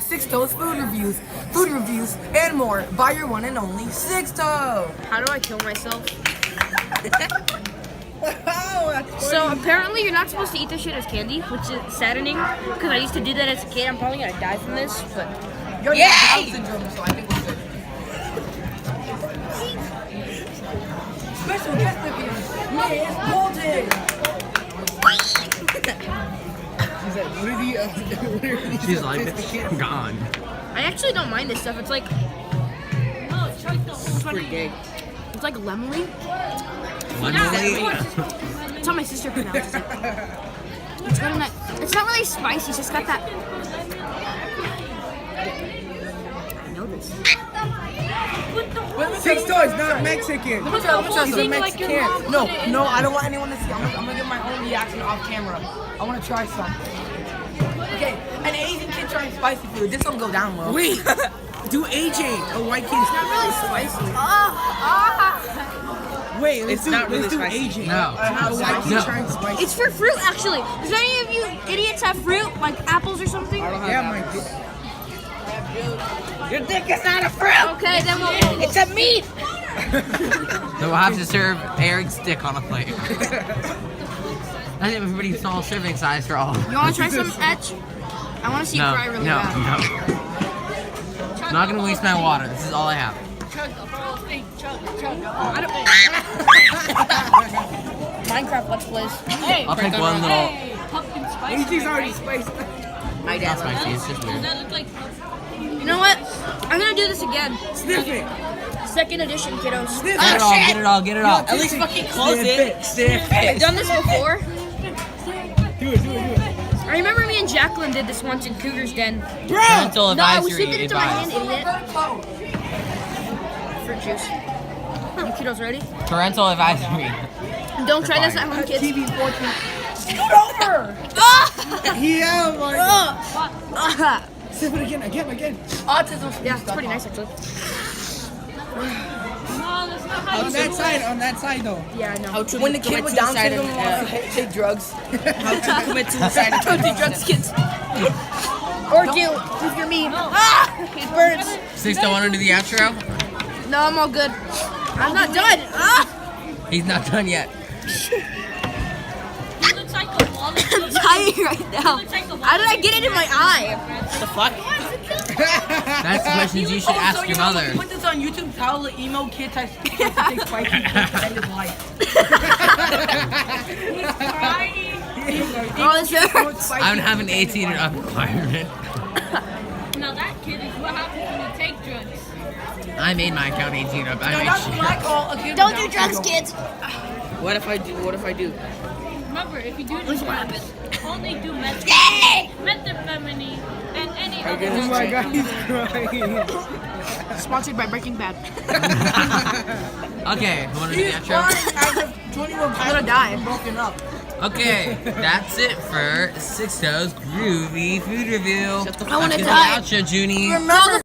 Six Toes food reviews, and more by your one and only Six Toe. How do I kill myself? Oh, that's So apparently you're not supposed to eat this shit as candy, which is saddening because I used to do that as a kid. I'm probably gonna die from this, but Yo, you have Down syndrome, so I think we're good. Special guest appearance, Miss Bolton. She's like, what are these? She's like, gone. I actually don't mind this stuff. It's like Pretty gay. it's like lemony. Lemony. That's how my sister pronounces it. It's not really spicy. It's just got that. I know this. Six Toes, not Mexican. Let me tell you, Mexican. No, I don't want anyone to see. I'm gonna get my own reaction off camera. I want to try something. Okay, an Asian kid trying spicy food. This don't go down well. Wait, do AJ, a white kid. It's not really spicy. Wait, let's do spicy. AJ. No. A white kid No. trying spicy. It's for fruit, actually. Does any of you idiots have fruit, like apples or something? Yeah, my dick. Your dick is not a fruit. Okay, then we'll. It's a meat. So we'll have to serve Eric's dick on a plate. I think everybody's small serving size for all. You want to try some etch? I want to see you cry really bad. No. I'm not gonna waste my water. This is all I have. Minecraft Let's Plays. Hey, I'll pick one little. AJ's already spiced. My Not dad's spicy. It's just weird. you know what? I'm gonna do this again. Sniff it. Second edition, kiddos. Sniff Get it all. Get it all. Get it all. At least fucking close Sniff it. Sniff I've done this before. Do it. I remember me and Jacqueline did this once in Cougar's Den. Bro! Parental No, we advisory slipped it into my hand, advice. idiot. Fruit juice. You kiddos ready? Parental advisory. Don't try this at home, kids. TV 14. Scoot over. Yeah, my. Sniff it again. Autism. Yeah, it's pretty nice actually. On that side though. Yeah, I know. When the kid with Down syndrome wants to take drugs. How to commit suicide. Don't do drugs, kids. Or do if you're mean. It burns. Six, don't want to do the outro? No, I'm all good. I'm not done. He's not done yet. I'm dying right now. How did I get it in my eye? The fuck? That's questions you should ask your mother. Put this on YouTube. Tell the emo kid to take spicy food to end his life. Oh, this hurts. I don't have an 18 and up requirement. Now that kid is what happens when you take drugs. I made my account 18 and up. I made That's shit. what I call a kid. Don't do drugs, kids. What if I do? Remember, if you do What's drugs, happened? only do methamphetamine and any other Oh my god, he's crying. Sponsored by Breaking Bad. Okay, you want to do the He's outro? crying as if 21 I'm gonna die. broken up. Okay, that's it for Six Toes Groovy Food Review. I wanna Let's get die. the outro, Junie. Remember.